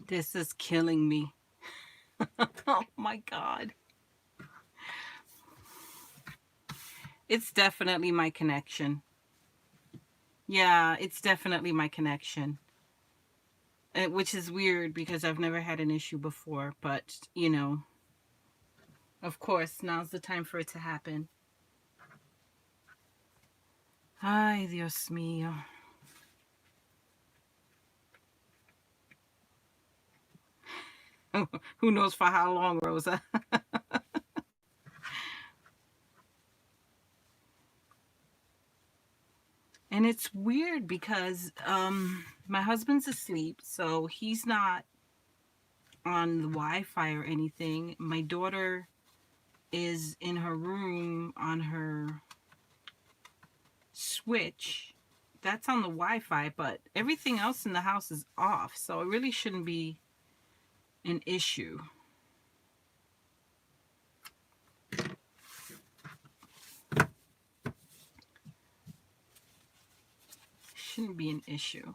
This is killing me. Oh my God. It's definitely my connection. Yeah, it's definitely my connection. Which is weird because I've never had an issue before, but you know, of course, now's the time for it to happen. Ay, Dios mío. Who knows for how long, Rosa? And it's weird because my husband's asleep, so he's not on the Wi-Fi or anything. My daughter is in her room on her switch. That's on the Wi-Fi, but everything else in the house is off, so it really shouldn't be an issue. Shouldn't be an issue.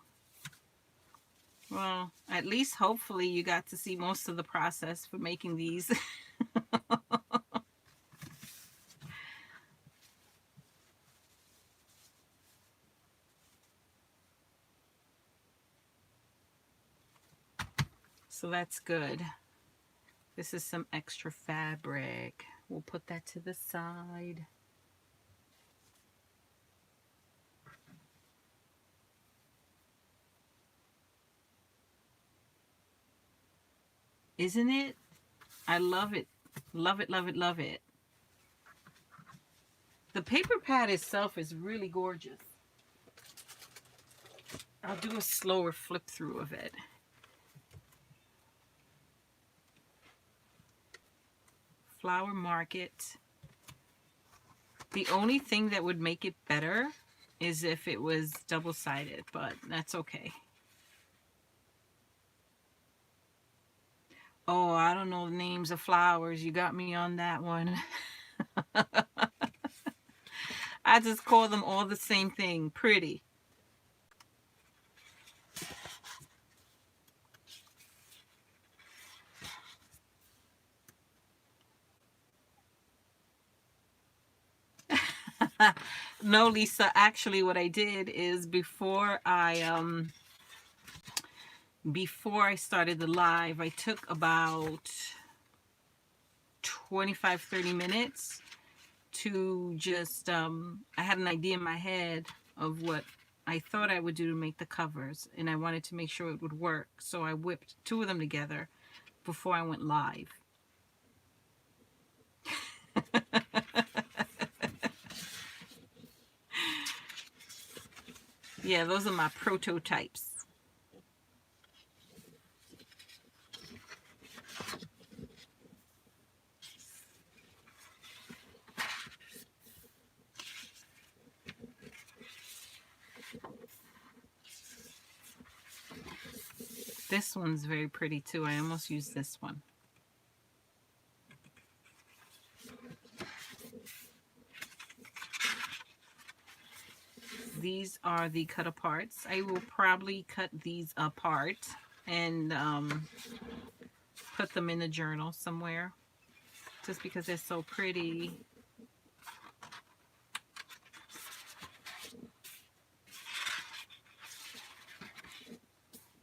Well, at least hopefully you got to see most of the process for making these. So that's good. This is some extra fabric. We'll put that to the side. Isn't it? I love it. Love it, love it, love it. The paper pad itself is really gorgeous. I'll do a slower flip through of it. Flower Market. The only thing that would make it better is if it was double-sided, but that's okay. Oh, I don't know the names of flowers. You got me on that one. I just call them all the same thing. Pretty. No, Lisa, actually what I did is before I started the live, I took about 25-30 minutes to just I had an idea in my head of what I thought I would do to make the covers, and I wanted to make sure it would work, so I whipped two of them together before I went live. Yeah, those are my prototypes. This one's very pretty too. I almost used this one. These are the cut aparts. I will probably cut these apart and put them in a journal somewhere just because they're so pretty.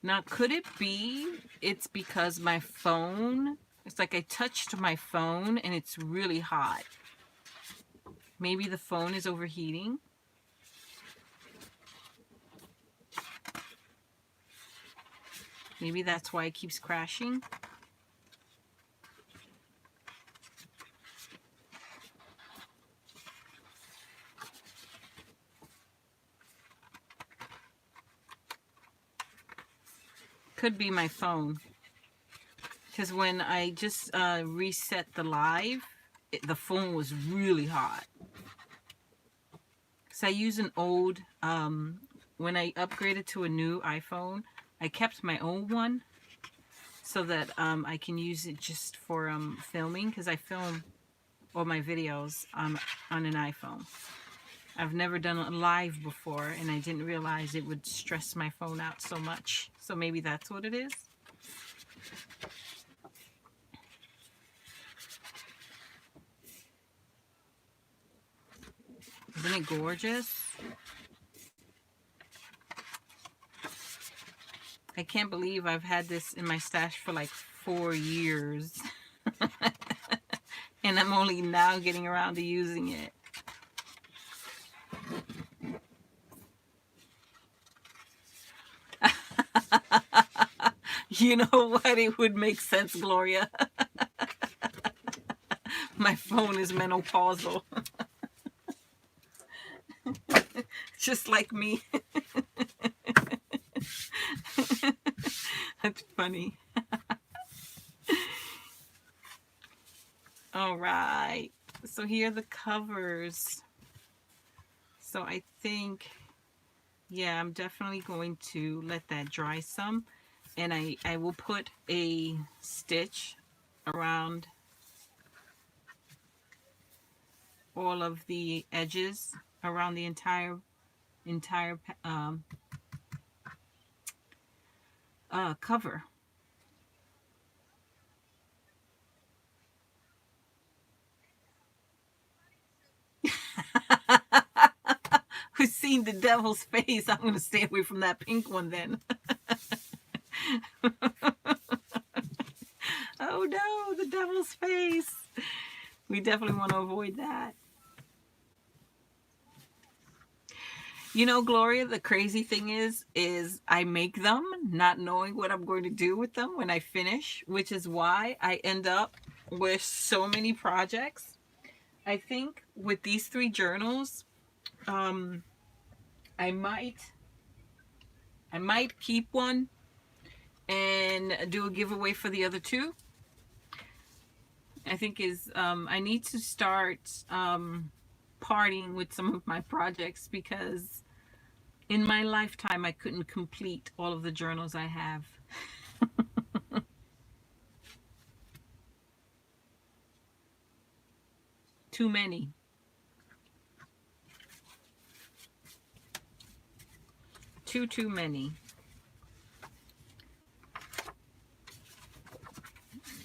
Now, could it be it's because my phone, it's like I touched my phone and it's really hot. Maybe the phone is overheating. Maybe that's why it keeps crashing. Could be my phone. Because when I just reset the live, the phone was really hot. Because I use an old, when I upgraded to a new iPhone, I kept my old one so that I can use it just for filming, because I film all my videos on an iPhone. I've never done a live before, and I didn't realize it would stress my phone out so much. So maybe that's what it is. Isn't it gorgeous? I can't believe I've had this in my stash for like 4 years. And I'm only now getting around to using it. You know what? It would make sense, Gloria. My phone is menopausal. Just like me. That's funny. All right. So here are the covers. So I think, yeah, I'm definitely going to let that dry some. And I will put a stitch around all of the edges around the entire cover. Who's seen the devil's face? I'm going to stay away from that pink one then. Oh no, the devil's face. We definitely want to avoid that. You know, Gloria, the crazy thing is I make them not knowing what I'm going to do with them when I finish, which is why I end up with so many projects. I think with these 3 journals, I might keep one and do a giveaway for the other 2. I think I need to start parting with some of my projects, because in my lifetime I couldn't complete all of the journals I have. Too many. Too many.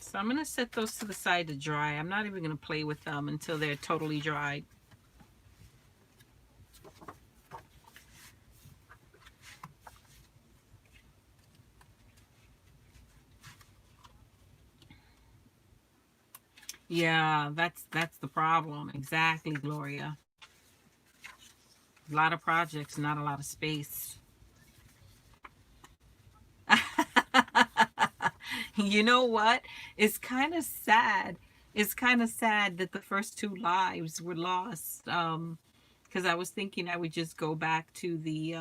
So I'm going to set those to the side to dry. I'm not even going to play with them until they're totally dried. Yeah, that's the problem. Exactly, Gloria. A lot of projects, not a lot of space. You know what? It's kind of sad. It's kind of sad that the first 2 lives were lost. Because I was thinking I would just go back to the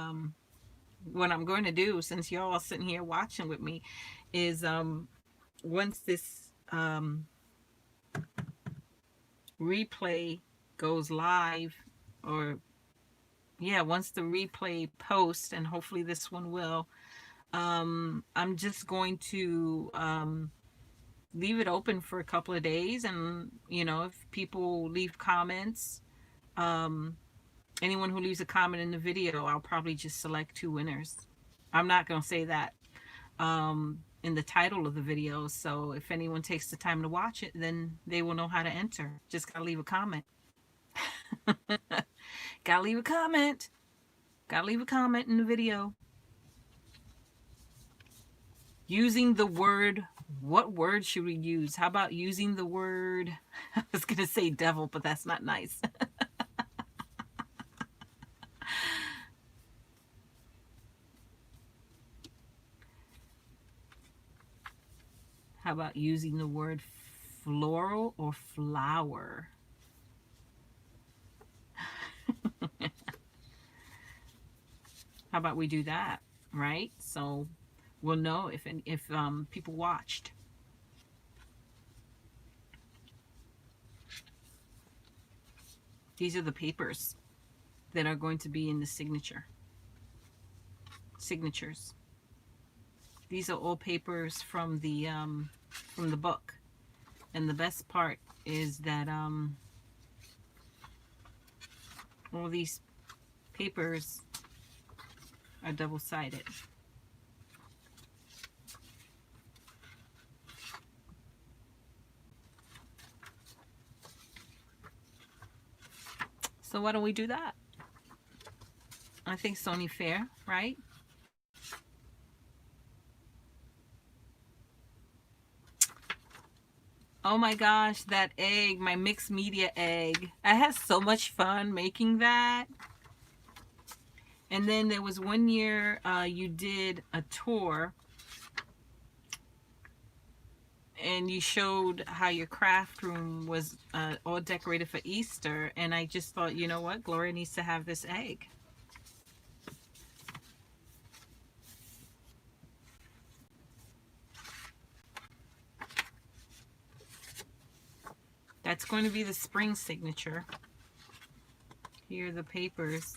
what I'm going to do, since you're all sitting here watching with me, is once this replay goes live, or yeah, once the replay posts, and hopefully this one will, I'm just going to leave it open for a couple of days, and you know, if people leave comments, anyone who leaves a comment in the video, I'll probably just select 2 winners. I'm not going to say that in the title of the video, so if anyone takes the time to watch it, then they will know how to enter. Just gotta leave a comment. Gotta leave a comment. Gotta leave a comment in the video. Using the word, what word should we use? How about using the word, I was gonna say devil, but that's not nice. How about using the word floral or flower? How about we do that, right? So we'll know if people watched. These are the papers that are going to be in the signatures. These are all papers from the book, and the best part is that all these papers are double-sided. So why don't we do that? I think it's only fair, right? Oh my gosh, that egg, my mixed media egg. I had so much fun making that. And then there was one year you did a tour and you showed how your craft room was all decorated for Easter. And I just thought, you know what? Gloria needs to have this egg. That's going to be the spring signature. Here are the papers.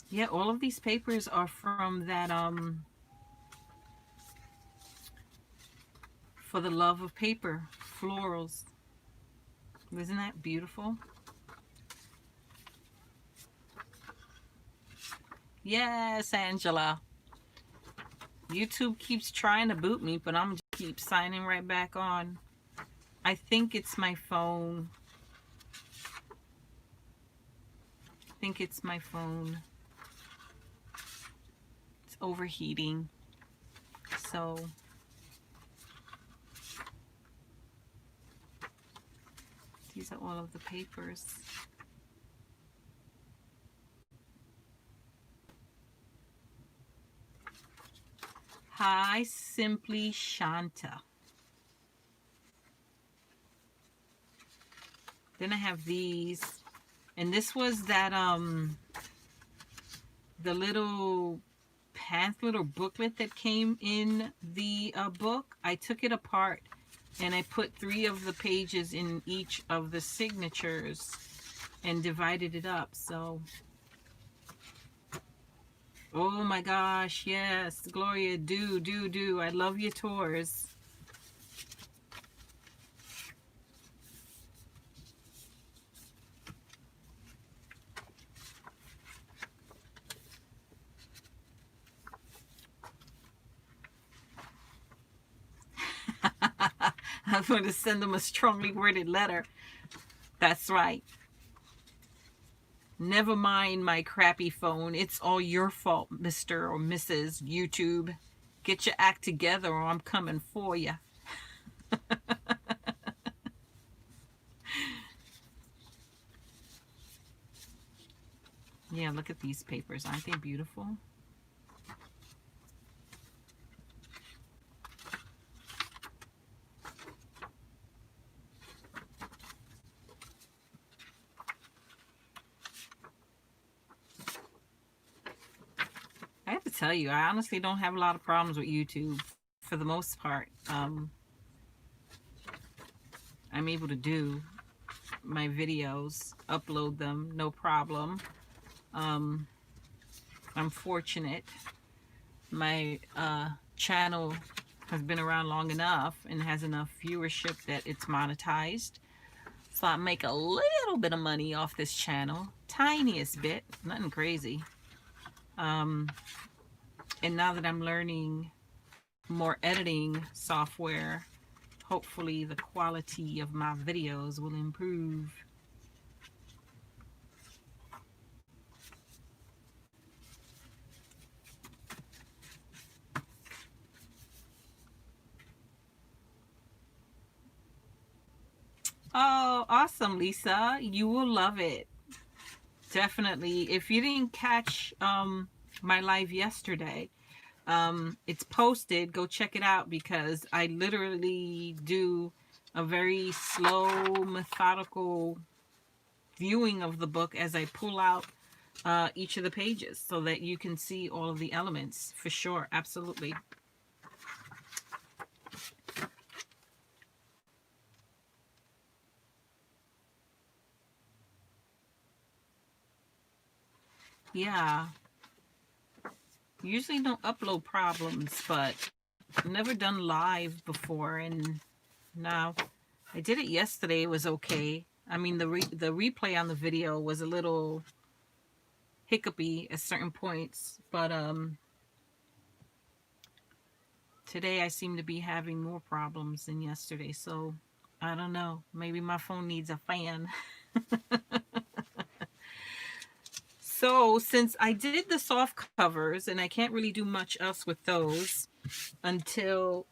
Yeah, all of these papers are from that For the Love of Paper, Florals. Isn't that beautiful? Yes, Angela. YouTube keeps trying to boot me, but I'm just keep signing right back on. I think it's my phone. I think it's my phone. It's overheating. So these are all of the papers. Hi, Simply Shanta. Then I have these. And this was that the little pamphlet or booklet that came in the book. I took it apart and I put 3 of the pages in each of the signatures and divided it up. So oh my gosh, yes, Gloria, do. I love your tours. I'm going to send them a strongly worded letter. That's right. Never mind my crappy phone. It's all your fault, Mr. or Mrs. YouTube. Get your act together or I'm coming for you. Yeah, look at these papers. Aren't they beautiful? I have to tell you, I honestly don't have a lot of problems with YouTube for the most part. I'm able to do my videos, upload them, no problem. I'm fortunate. My channel has been around long enough and has enough viewership that it's monetized. So I make a little bit of money off this channel. Tiniest bit, nothing crazy. And now that I'm learning more editing software, hopefully the quality of my videos will improve. Oh, awesome, Lisa. You will love it. Definitely. If you didn't catch my live yesterday, it's posted. Go check it out because I literally do a very slow, methodical viewing of the book as I pull out each of the pages so that you can see all of the elements for sure. Absolutely. Yeah. Usually don't upload problems, but never done live before, and now I did it yesterday. It was okay. I mean, the replay on the video was a little hiccupy at certain points, but today I seem to be having more problems than yesterday, so I don't know. Maybe my phone needs a fan. So since I did the soft covers and I can't really do much else with those until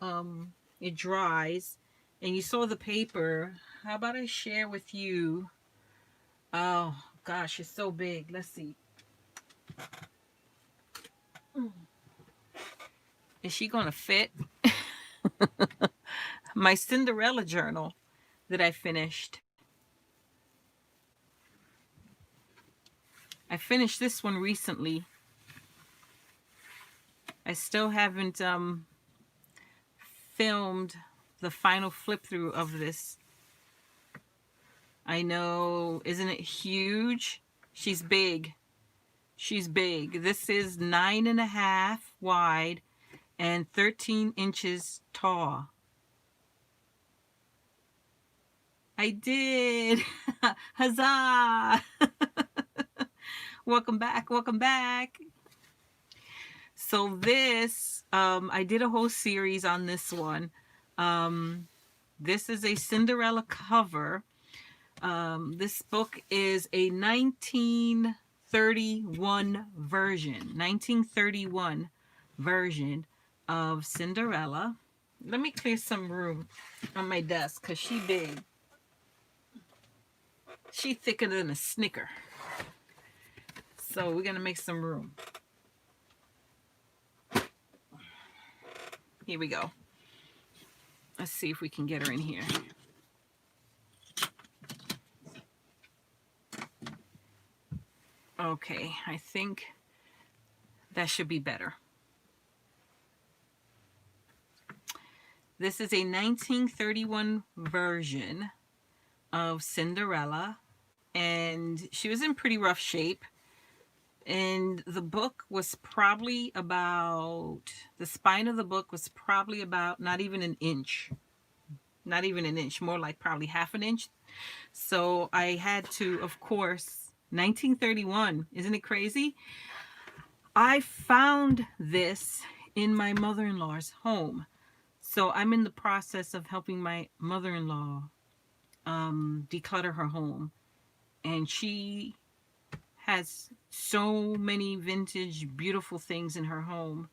it dries, and you saw the paper, how about I share with you? Oh gosh, it's so big. Let's see. Is she gonna fit? My Cinderella journal that I finished. I finished this one recently. I still haven't filmed the final flip through of this. I know, isn't it huge? She's big. She's big. This is 9.5 wide and 13 inches tall. I did. Huzzah. Welcome back. Welcome back. So this, I did a whole series on this one. This is a Cinderella cover. This book is a 1931 version of Cinderella. Let me clear some room on my desk because she big. She thicker than a Snicker. So we're going to make some room. Here we go. Let's see if we can get her in here. Okay, I think that should be better. This is a 1931 version of Cinderella, and she was in pretty rough shape. And the book was probably about, the spine of the book was probably about not even an inch. Not even an inch, more like probably half an inch. So I had to, of course, 1931, isn't it crazy? I found this in my mother-in-law's home. So I'm in the process of helping my mother-in-law declutter her home. And she has so many vintage, beautiful things in her home,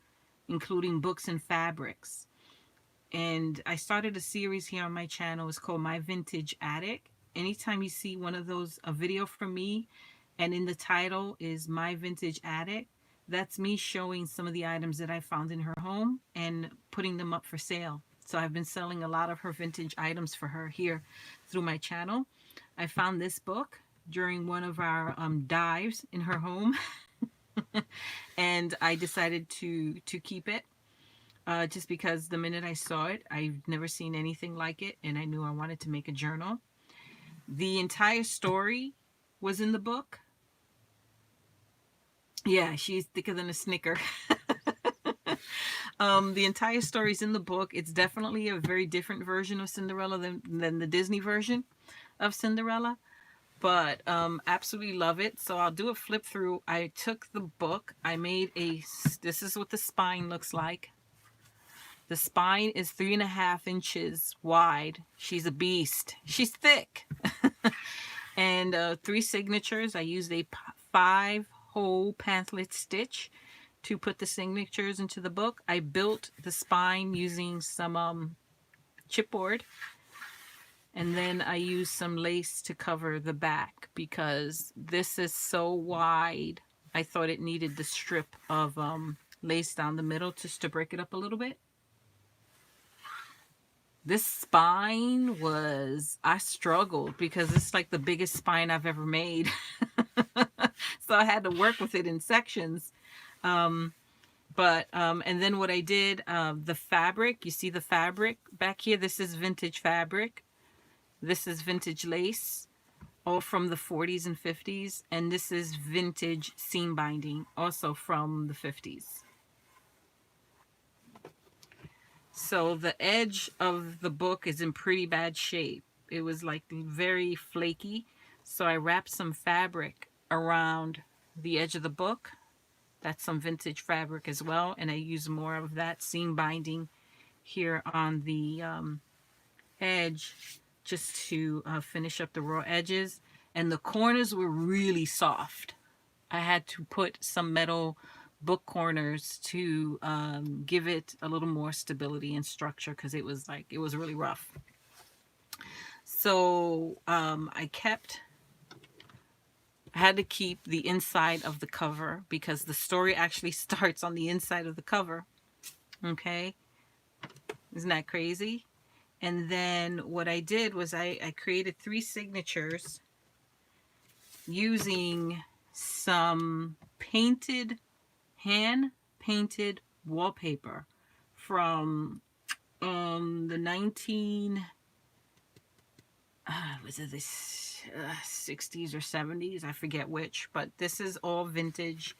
including books and fabrics. And I started a series here on my channel. It's called My Vintage Attic. Anytime you see one of those, a video from me, and in the title is My Vintage Attic, that's me showing some of the items that I found in her home and putting them up for sale. So I've been selling a lot of her vintage items for her here through my channel. I found this book during one of our dives in her home. And I decided to keep it. Just because the minute I saw it, I've never seen anything like it, and I knew I wanted to make a journal. The entire story was in the book. Yeah, she's thicker than a Snicker. The entire story's in the book. It's definitely a very different version of Cinderella than the Disney version of Cinderella. But absolutely love it. So I'll do a flip through. I took the book. I made this is what the spine looks like. The spine is 3.5 inches wide. She's a beast. She's thick. And 3 signatures. I used a 5-hole pamphlet stitch to put the signatures into the book. I built the spine using some chipboard. And then I used some lace to cover the back because this is so wide. I thought it needed the strip of lace down the middle just to break it up a little bit. This spine was, I struggled because it's like the biggest spine I've ever made. So I had to work with it in sections. And then what I did, the fabric, you see the fabric back here? This is vintage fabric. This is vintage lace, all from the 40s and 50s. And this is vintage seam binding, also from the 50s. So the edge of the book is in pretty bad shape. It was like very flaky. So I wrapped some fabric around the edge of the book. That's some vintage fabric as well. And I use more of that seam binding here on the edge just to finish up the raw edges. And the corners were really soft. I had to put some metal book corners to give it a little more stability and structure, because it was really rough. So I had to keep the inside of the cover, because the story actually starts on the inside of the cover. Okay, isn't that crazy? And then what I did was I created 3 signatures using some hand painted wallpaper from the 19 was it the 60s or 70s, I forget which, but this is all vintage.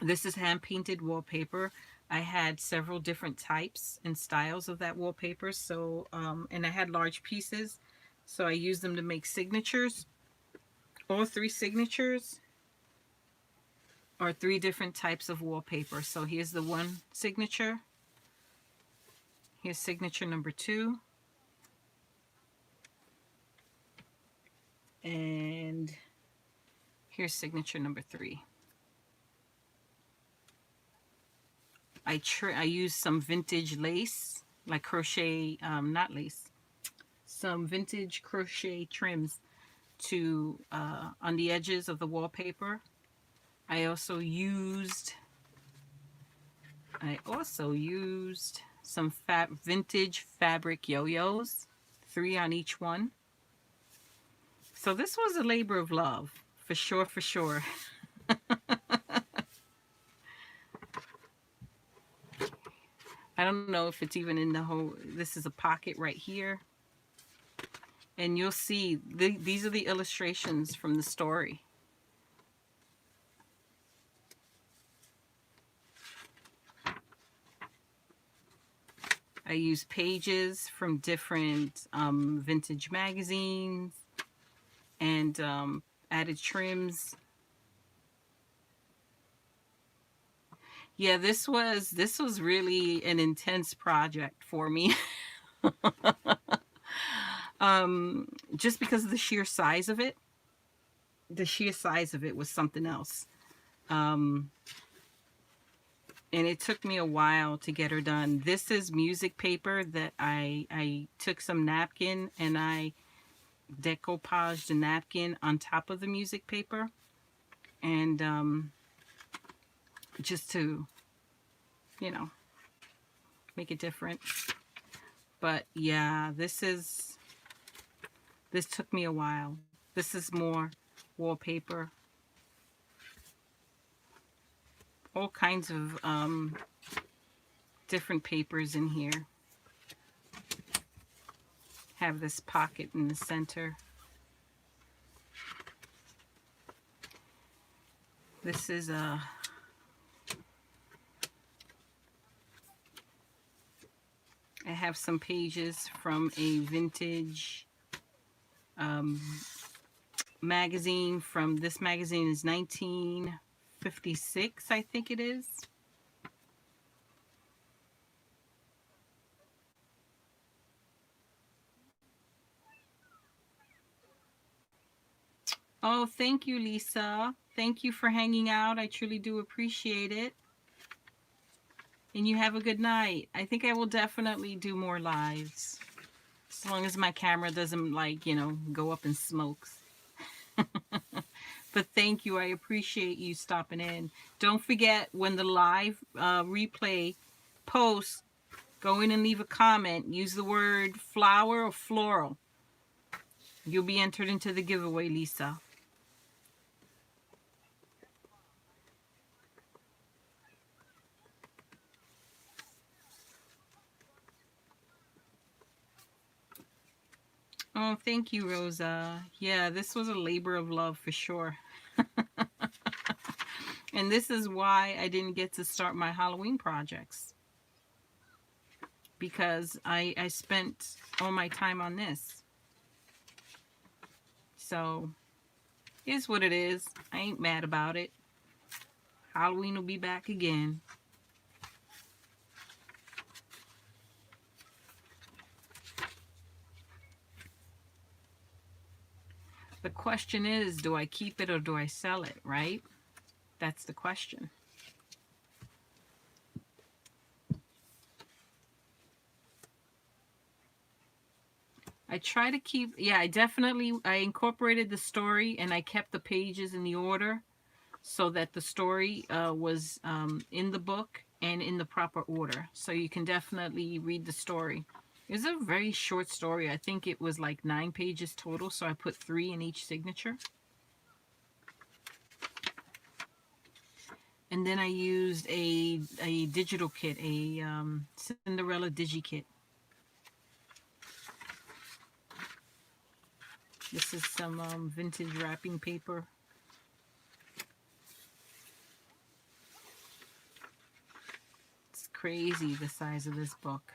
This is hand painted wallpaper. I had several different types and styles of that wallpaper, so and I had large pieces, so I used them to make signatures. All 3 signatures are 3 different types of wallpaper. So here's the one signature. Here's signature number 2. And here's signature number 3. I used some vintage lace, like crochet, not lace, some vintage crochet trims to on the edges of the wallpaper. I also used some vintage fabric yo-yos, 3 on each one. So this was a labor of love, for sure, for sure. I don't know if it's even in the whole, this is a pocket right here. And you'll see, these are the illustrations from the story. I use pages from different vintage magazines and added trims. Yeah, this was really an intense project for me. Just because of the sheer size of it. The sheer size of it was something else. And it took me a while to get her done. This is music paper that I took some napkin and I decoupaged the napkin on top of the music paper. And just to, you know, make it different. But yeah, this took me a while. This is more wallpaper. All kinds of different papers in here. Have this pocket in the center. This is a I have some pages from a vintage magazine. From this magazine is 1956, I think it is. Oh, thank you, Lisa. Thank you for hanging out. I truly do appreciate it. And you have a good night. I think I will definitely do more lives. As long as my camera doesn't, like, you know, go up in smokes. But thank you. I appreciate you stopping in. Don't forget, when the live replay posts, go in and leave a comment. Use the word flower or floral. You'll be entered into the giveaway, Lisa. Oh, thank you, Rosa. Yeah, this was a labor of love for sure. And this is why I didn't get to start my Halloween projects. Because I spent all my time on this. So, it's what it is. I ain't mad about it. Halloween will be back again. The question is, do I keep it or do I sell it, right? That's the question. I try to keep, yeah, I incorporated the story and I kept the pages in the order so that the story was in the book and in the proper order. So you can definitely read the story. It's a very short story. I think it was like 9 pages total, so I put 3 in each signature. And then I used a digital kit, a Cinderella DigiKit. This is some vintage wrapping paper. It's crazy the size of this book.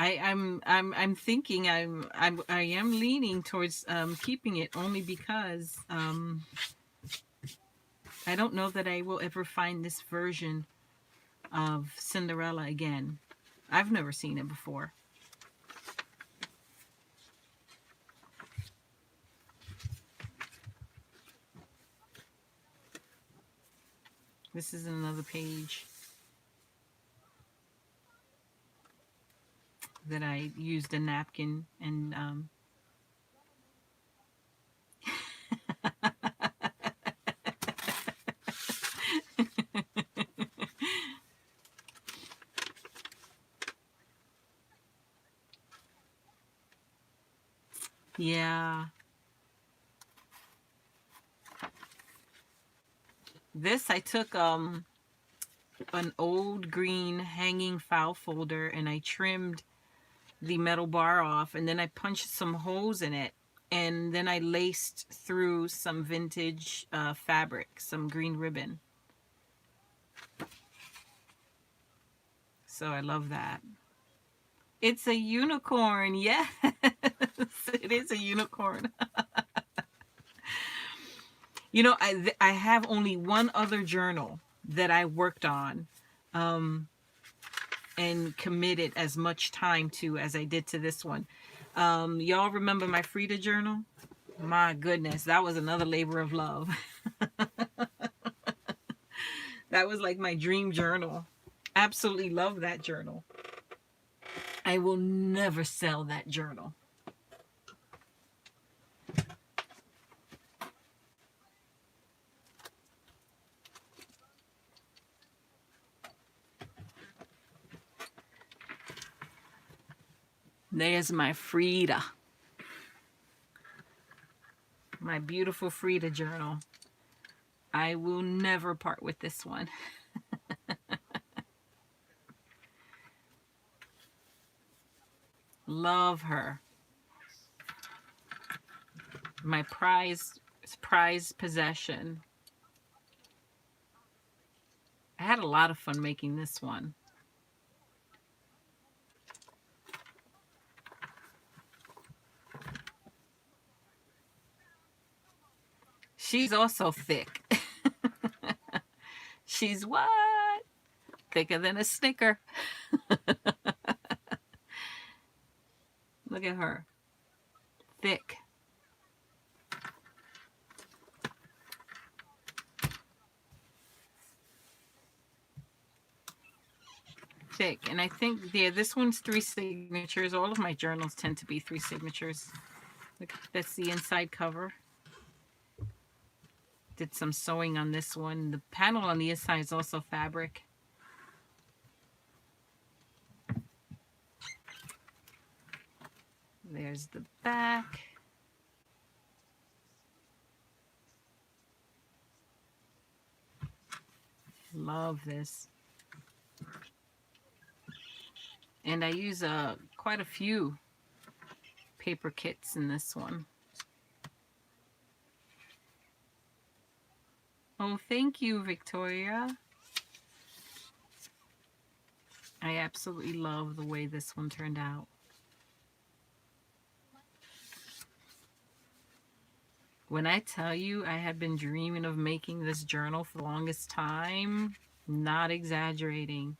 I'm thinking I am leaning towards keeping it only because I don't know that I will ever find this version of Cinderella again. I've never seen it before. This is another page that I used a napkin and yeah. This I took an old green hanging file folder and I trimmed the metal bar off and then I punched some holes in it and then I laced through some vintage fabric, some green ribbon. So I love that. It's a unicorn. Yes, it is a unicorn. You know, I have only one other journal that I worked on and committed as much time to as I did to this one. Y'all remember my Frida journal? My goodness, that was another labor of love. That was like my dream journal. Absolutely love that journal. I will never sell that journal. There's my Frida. My beautiful Frida journal. I will never part with this one. Love her. My prized possession. I had a lot of fun making this one. She's also thick. She's what? Thicker than a Snicker. Look at her. Thick. Thick. And I think, yeah, this one's 3 signatures. All of my journals tend to be 3 signatures. Look, that's the inside cover. Did some sewing on this one. The panel on the inside is also fabric. There's the back. Love this. And I use quite a few paper kits in this one. Oh, thank you, Victoria. I absolutely love the way this one turned out. When I tell you I had been dreaming of making this journal for the longest time, not exaggerating.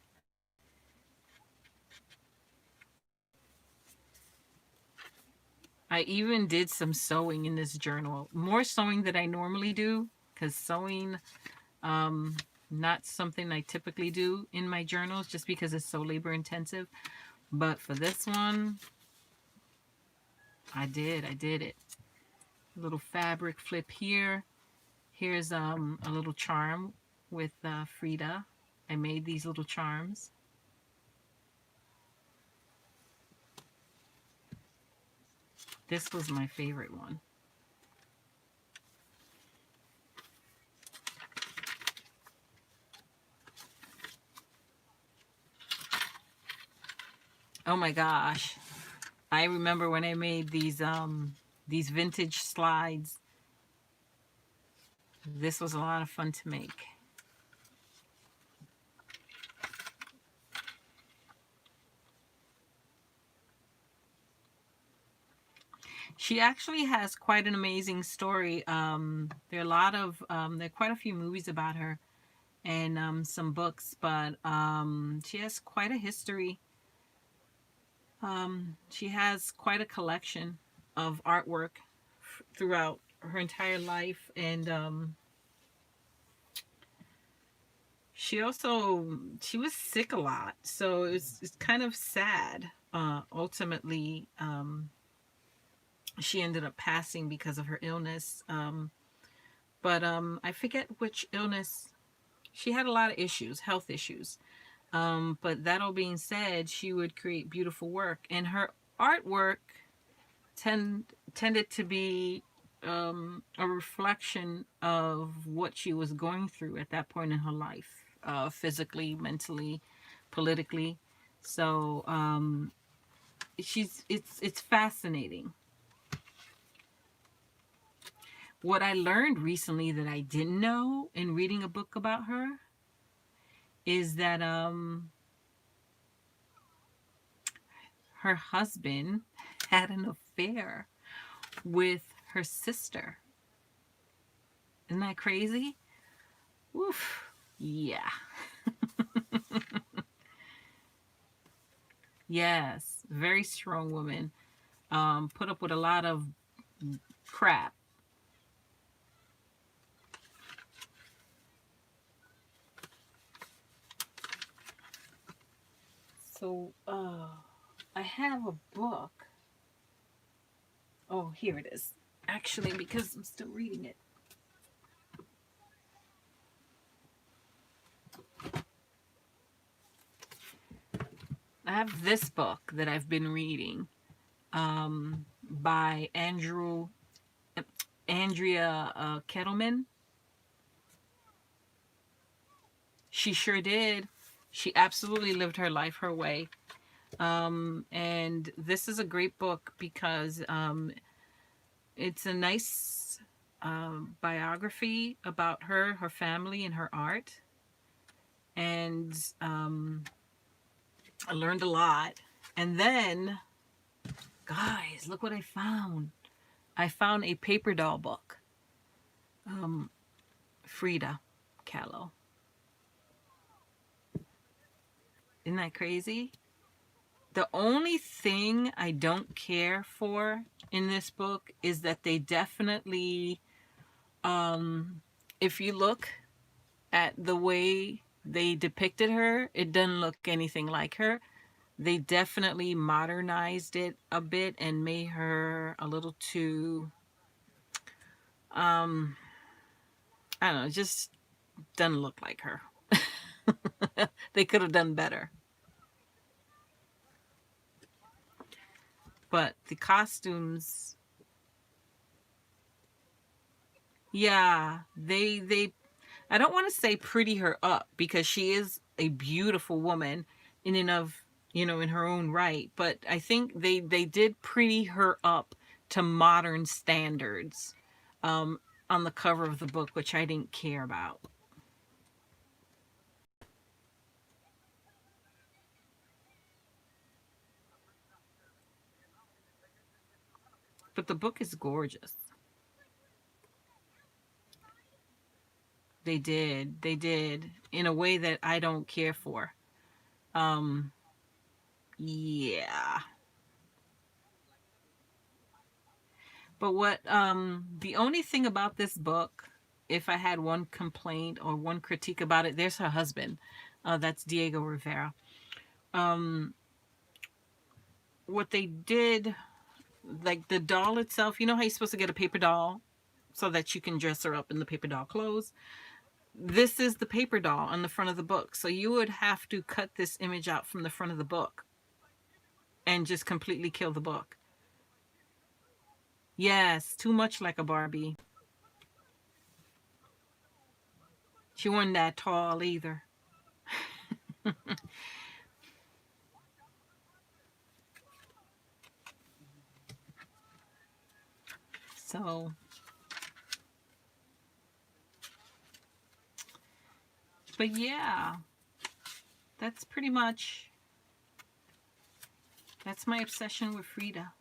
I even did some sewing in this journal. More sewing than I normally do, because sewing, um, not something I typically do in my journals just because it's so labor intensive. But for this one, I did it. A little fabric flip here. Here's a little charm with Frida. I made these little charms. This was my favorite one. Oh my gosh. I remember when I made these vintage slides. This was a lot of fun to make. She actually has quite an amazing story. There are quite a few movies about her and some books, but she has quite a history. She has quite a collection of artwork throughout her entire life, and she was sick a lot, so it's kind of sad. Ultimately, she ended up passing because of her illness. But I forget which illness. She had a lot of issues, health issues. But that all being said, she would create beautiful work, and her artwork tended to be a reflection of what she was going through at that point in her life, physically, mentally, politically. So it's fascinating. What I learned recently that I didn't know in reading a book about her is that her husband had an affair with her sister. Isn't that crazy? Oof. Yeah. Yes. Very strong woman. Put up with a lot of crap. So, I have a book. Oh, here it is. Actually, because I'm still reading it. I have this book that I've been reading by Andrea Kettleman. She sure did. She absolutely lived her life her way. And this is a great book because it's a nice biography about her, her family, and her art. And I learned a lot. And then, guys, look what I found. I found a paper doll book. Um, Frida Kahlo. Isn't that crazy? The only thing I don't care for in this book is that they definitely, um, if you look at the way they depicted her, it doesn't look anything like her. They definitely modernized it a bit and made her a little too, um, I don't know, just doesn't look like her. They could have done better. But the costumes, yeah, they I don't want to say pretty her up because she is a beautiful woman in and of, in her own right, but I think they did pretty her up to modern standards um on the cover of the book, which I didn't care about. But the book is gorgeous. They did. They did in a way that I don't care for. Um, yeah. But what the only thing about this book, if I had one complaint or one critique about it, there's her husband. That's Diego Rivera. Um, what they did, like the doll itself, you know how you're supposed to get a paper doll so that you can dress her up in the paper doll clothes? This is the paper doll on the front of the book. So you would have to cut this image out from the front of the book and just completely kill the book. Yes, too much like a Barbie. She wasn't that tall either. So, but yeah, that's pretty much, that's my obsession with Frida.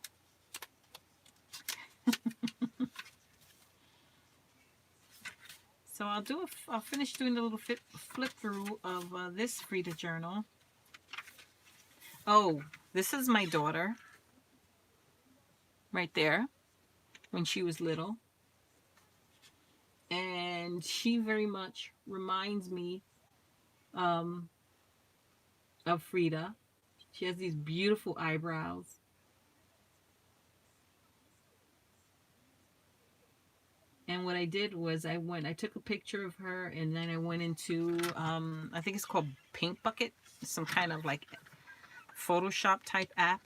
So I'll finish doing the little flip through of this Frida journal. Oh, this is my daughter right there when she was little. And she very much reminds me um, of Frida. She has these beautiful eyebrows. And what I did was I took a picture of her and then I went into, I think it's called Paint Bucket, some kind of like Photoshop type app.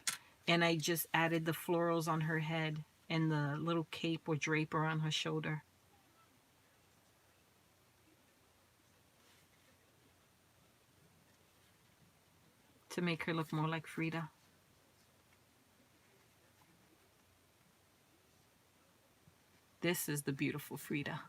And I just added the florals on her head and the little cape or draper on her shoulder to make her look more like Frida. This is the beautiful Frida.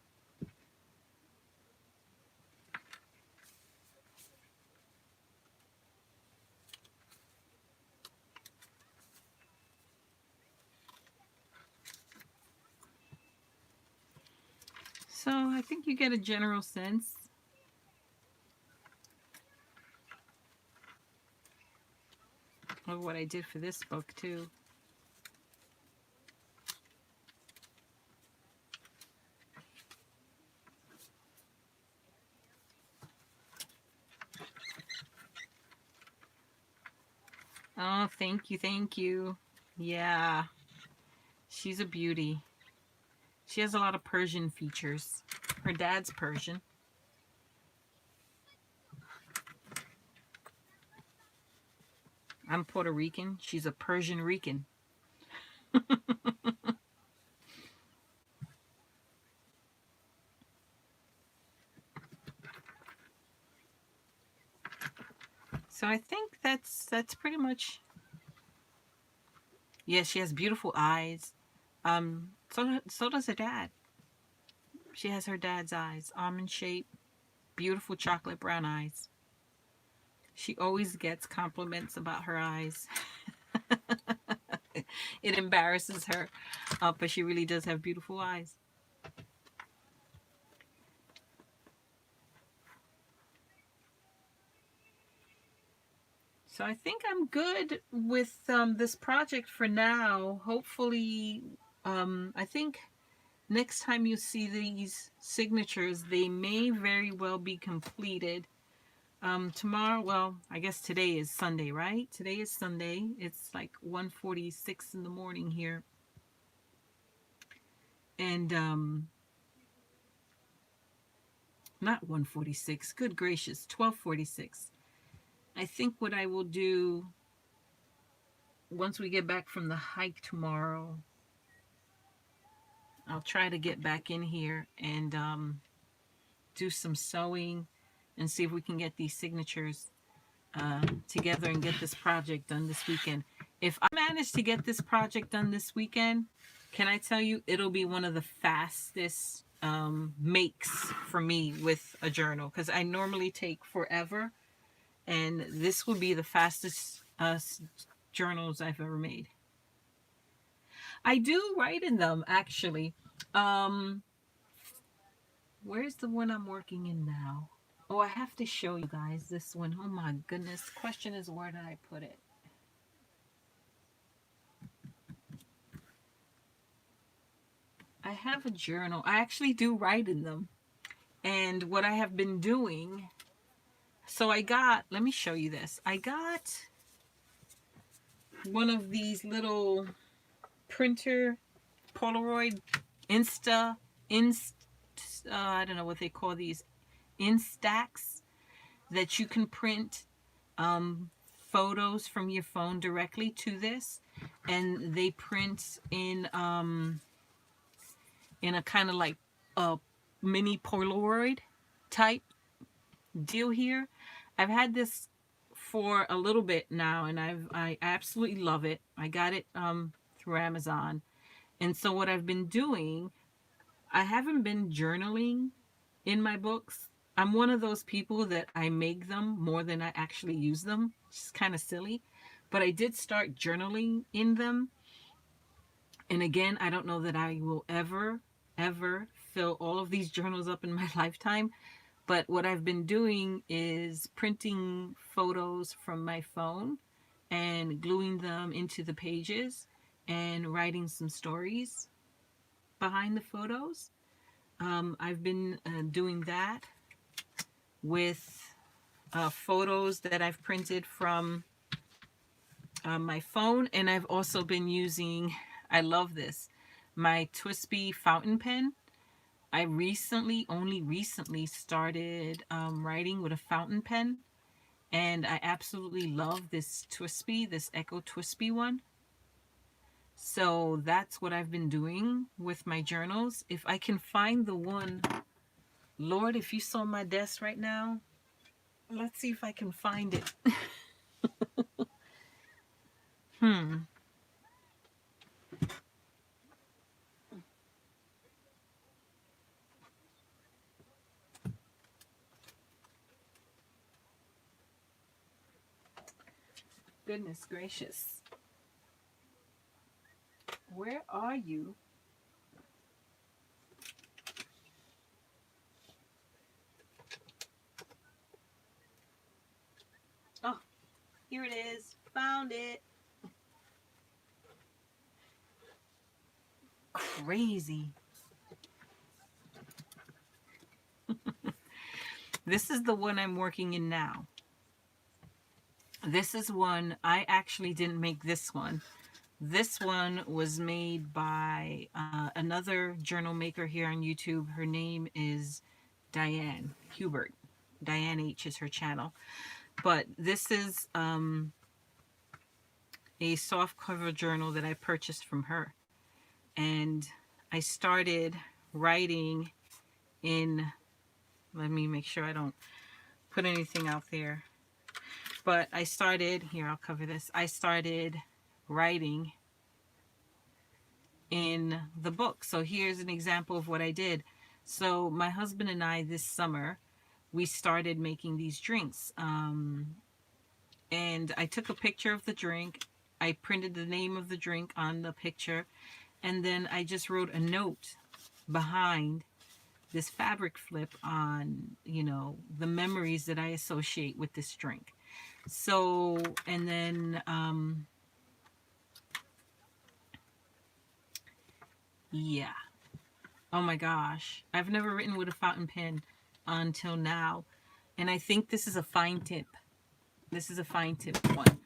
So I think you get a general sense. Of what I did for this book too. Oh, thank you, thank you. Yeah, she's a beauty. She has a lot of Persian features. Her dad's Persian. I'm Puerto Rican. She's a Persian Rican. So I think that's pretty much. Yeah, she has beautiful eyes. So does her dad. She has her dad's eyes, almond shape, beautiful chocolate brown eyes. She always gets compliments about her eyes. It embarrasses her, but she really does have beautiful eyes. So I think I'm good with this project for now. Hopefully, I think next time you see these signatures, they may very well be completed. Tomorrow, well, I guess today is Sunday, right? Today is Sunday. It's like 1:46 in the morning here. And not 1:46. Good gracious, 12:46. I think what I will do once we get back from the hike tomorrow, I'll try to get back in here and do some sewing and see if we can get these signatures together and get this project done this weekend. If I manage to get this project done this weekend, can I tell you, it'll be one of the fastest makes for me with a journal, because I normally take forever, and this will be the fastest journals I've ever made. I do write in them, actually. Um, Where's the one I'm working in now? Oh, I have to show you guys this one. Oh my goodness. Question is, where did I put it? I have a journal. I actually do write in them. And what I have been doing, so I got, let me show you this. I got one of these little printer Polaroid Inst I don't know what they call these, Instax, that you can print um, photos from your phone directly to this, and they print in a kind of like a mini Polaroid type deal here. I've had this for a little bit now, and I absolutely love it. I got it through Amazon, and so what I've been doing, I haven't been journaling in my books. I'm one of those people that I make them more than I actually use them. It's kind of silly, but I did start journaling in them. And again, I don't know that I will ever fill all of these journals up in my lifetime. But what I've been doing is printing photos from my phone and gluing them into the pages and writing some stories behind the photos. I've been doing that with photos that I've printed from my phone, and I've also been using, I love this, my Twispy fountain pen. I only recently started writing with a fountain pen, and I absolutely love this Twispy, this Echo Twispy one. So that's what I've been doing with my journals. If I can find the one, Lord, if you saw my desk right now, let's see if I can find it. Hmm. Goodness gracious. Where are you? Oh, here it is. Found it. Crazy. This is the one I'm working in now. This is one, I actually didn't make this one. This one was made by another journal maker here on YouTube. Her name is Diane Hubert. Diane H is her channel. But this is a soft cover journal that I purchased from her. And I started writing in, let me make sure I don't put anything out there. But I started, here, I'll cover this. I started writing in the book. So here's an example of what I did. So my husband and I this summer, we started making these drinks. And I took a picture of the drink. I printed the name of the drink on the picture. And then I just wrote a note behind this fabric flip on, you know, the memories that I associate with this drink. So, and then, yeah. Oh my gosh. I've never written with a fountain pen until now. And I think this is a fine tip. This is a fine tip one.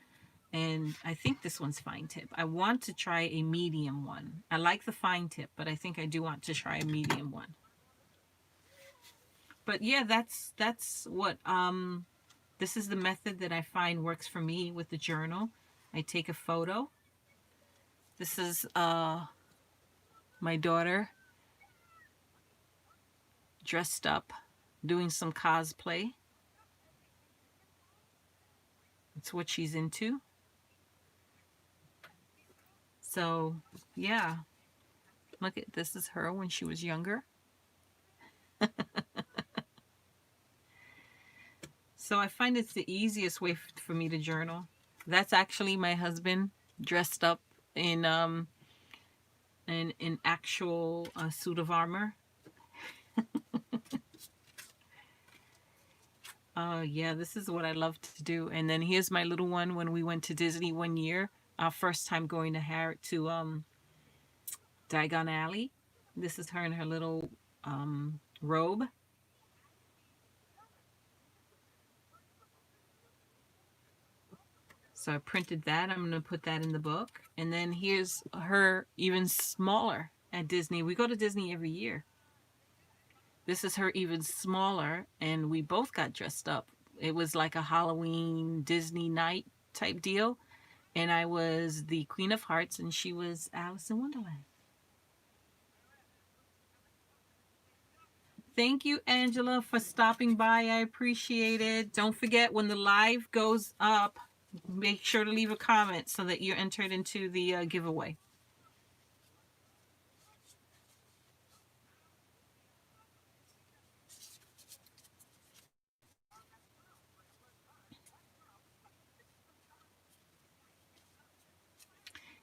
And I think this one's fine tip. I want to try a medium one. I like the fine tip, but I think I do want to try a medium one. But yeah, that's what this is the method that I find works for me with the journal. I take a photo. This is my daughter dressed up doing some cosplay. It's what she's into. So, yeah. Look at, this is her when she was younger. So I find it's the easiest way for me to journal. That's actually my husband dressed up in an actual suit of armor. Oh, yeah, this is what I love to do. And then here's my little one when we went to Disney one year. Our first time going to Diagon Alley. This is her in her little robe. So I printed that. I'm going to put that in the book. And then here's her even smaller at Disney. We go to Disney every year. This is her even smaller, and we both got dressed up. It was like a Halloween Disney night type deal. And I was the Queen of Hearts, and she was Alice in Wonderland. Thank you, Angela, for stopping by. I appreciate it. Don't forget when the live goes up, make sure to leave a comment so that you're entered into the giveaway.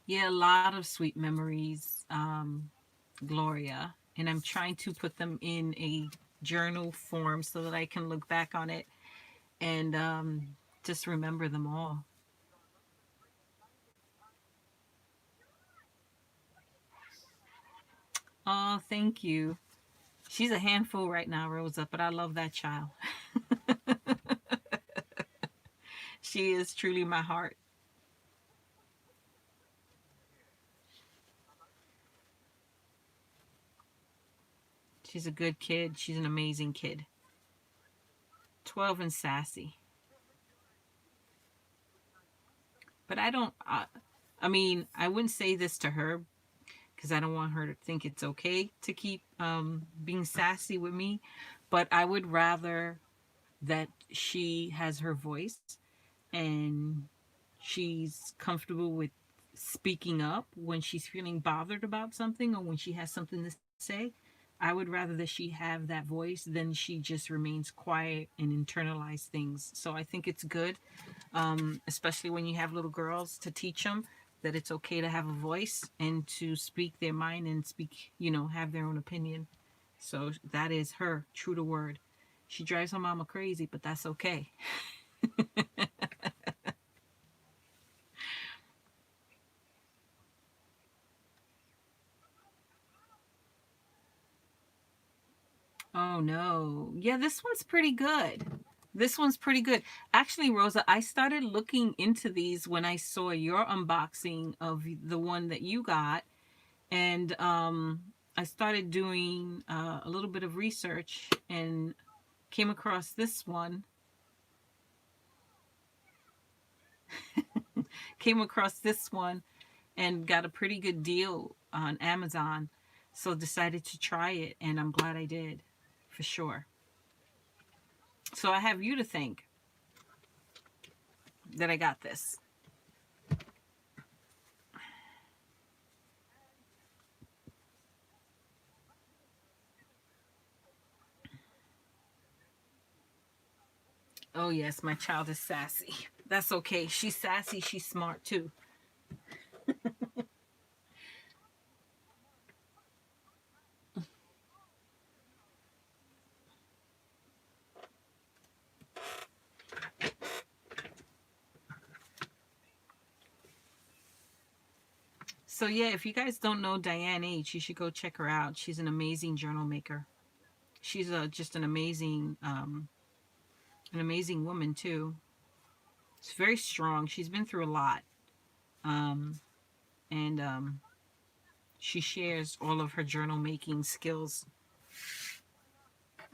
Yeah, a lot of sweet memories, Gloria. And I'm trying to put them in a journal form so that I can look back on it and just remember them all. Oh, thank you. She's a handful right now, Rosa, but I love that child. She is truly my heart. She's a good kid. She's an amazing kid. 12 and sassy. But I don't, I mean, I wouldn't say this to her because I don't want her to think it's okay to keep being sassy with me. But I would rather that she has her voice and she's comfortable with speaking up when she's feeling bothered about something or when she has something to say. I would rather that she have that voice than she just remains quiet and internalize things. So I think it's good, especially when you have little girls, to teach them that it's okay to have a voice and to speak their mind and speak, have their own opinion. So that is her, true to word. She drives her mama crazy, but that's okay. Oh no. Yeah, this one's pretty good. This one's pretty good. Actually, Rosa, I started looking into these when I saw your unboxing of the one that you got. And I started doing a little bit of research and came across this one. Came across this one and got a pretty good deal on Amazon. So decided to try it, and I'm glad I did, for sure. So I have you to thank that I got this. Oh yes, my child is sassy. That's okay. She's sassy. She's smart too. So yeah, if you guys don't know Diane H, you should go check her out. She's an amazing journal maker. She's just an amazing woman too. She's very strong. She's been through a lot, um, and she shares all of her journal making skills.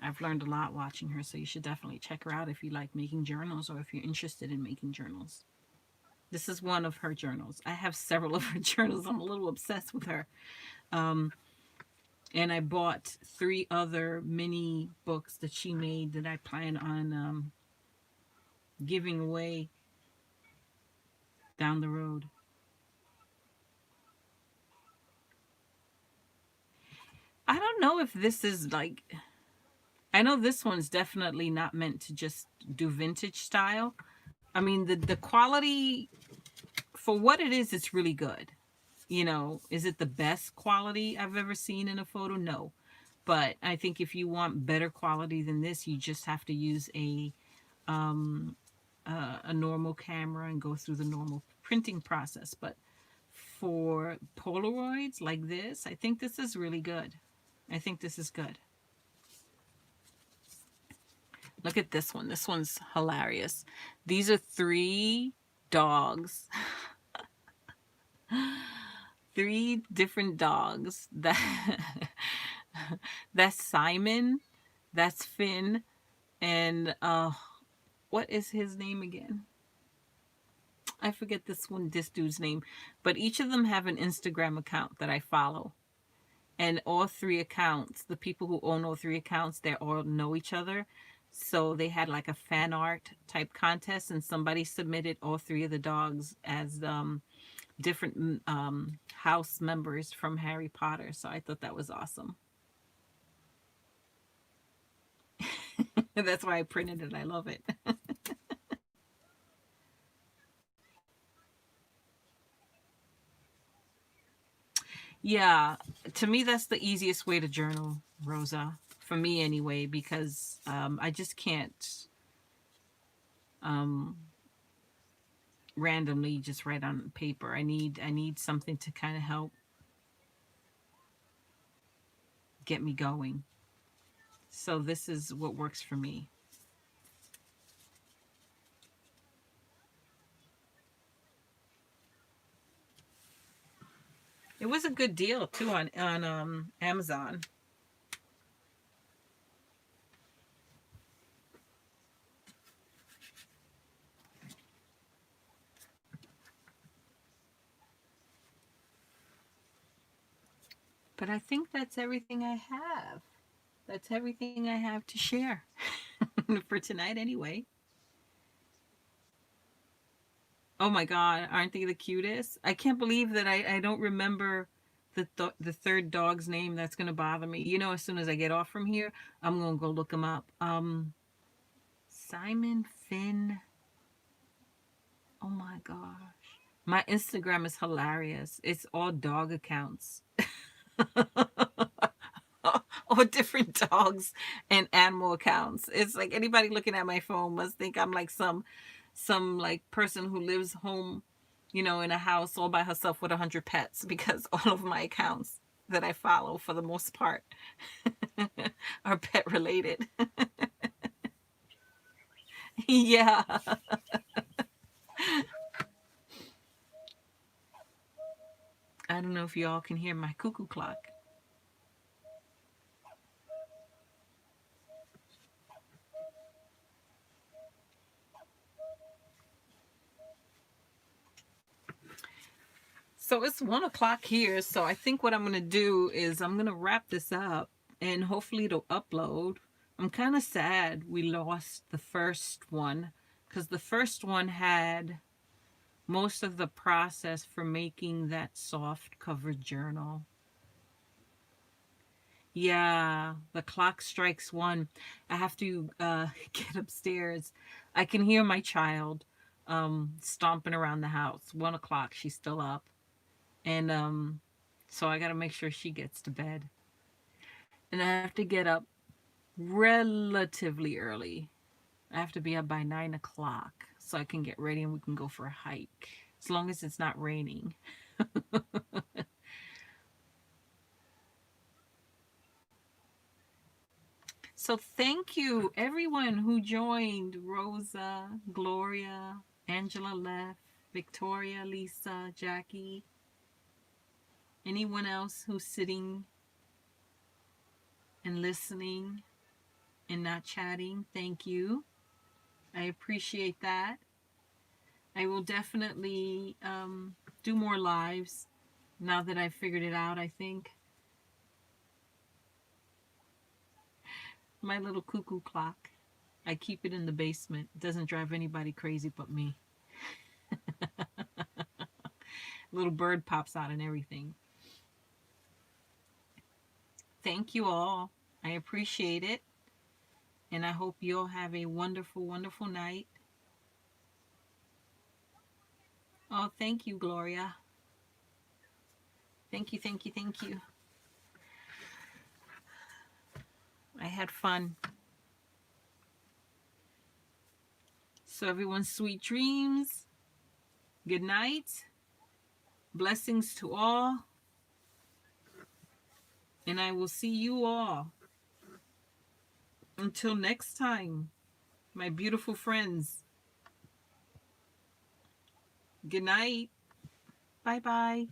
I've learned a lot watching her, so you should definitely check her out if you like making journals or if you're interested in making journals. This is one of her journals. I have several of her journals. I'm a little obsessed with her. Um, and I bought 3 other mini books that she made that I plan on giving away down the road. I don't know if this is like, I know this one's definitely not meant to just do vintage style. I mean, the quality for what it is, it's really good. Is it the best quality I've ever seen in a photo? No. But I think if you want better quality than this, you just have to use a a normal camera and go through the normal printing process. But for Polaroids like this, I think this is really good. I think this is good. Look at this one. This one's hilarious. These are 3 dogs. 3 different dogs. That's Simon, that's Finn, and what is his name again? I forget this dude's name, but each of them have an Instagram account that I follow. And all 3 accounts, the people who own all 3 accounts, they all know each other. So they had like a fan art type contest, and somebody submitted all 3 of the dogs as different house members from Harry Potter. So I thought that was awesome. That's why I printed it. I love it. Yeah, to me, that's the easiest way to journal, Rosa. For me, anyway, because I just can't um, randomly just write on paper. I need something to kind of help get me going. So this is what works for me. It was a good deal too on Amazon. But I think that's everything I have. That's everything I have to share for tonight, anyway. Oh my God, aren't they the cutest? I can't believe that I don't remember the third dog's name. That's gonna bother me. You know, as soon as I get off from here, I'm gonna go look him up. Simon Finn. Oh my gosh, my Instagram is hilarious. It's all dog accounts. Or different dogs and animal accounts. It's like anybody looking at my phone must think I'm like some like person who lives home, in a house all by herself with 100 pets, because all of my accounts that I follow for the most part are pet related. Yeah. I don't know if y'all can hear my cuckoo clock. So it's 1 o'clock here. So I think what I'm going to do is I'm going to wrap this up and hopefully it'll upload. I'm kind of sad we lost the first one because the first one had most of the process for making that soft cover journal. Yeah, the clock strikes 1. I have to get upstairs. I can hear my child stomping around the house. 1 o'clock, she's still up. And so I got to make sure she gets to bed. And I have to get up relatively early. I have to be up by 9 o'clock so I can get ready and we can go for a hike. As long as it's not raining. So thank you everyone who joined. Rosa, Gloria, Angela left, Victoria, Lisa, Jackie, anyone else who's sitting and listening and not chatting, thank you. I appreciate that. I will definitely do more lives now that I've figured it out, I think. My little cuckoo clock. I keep it in the basement. It doesn't drive anybody crazy but me. Little bird pops out and everything. Thank you all. I appreciate it. And I hope you all have a wonderful, wonderful night. Oh, thank you, Gloria. Thank you, thank you, thank you. I had fun. So everyone, sweet dreams. Good night. Blessings to all. And I will see you all until next time, my beautiful friends. Good night. Bye-bye.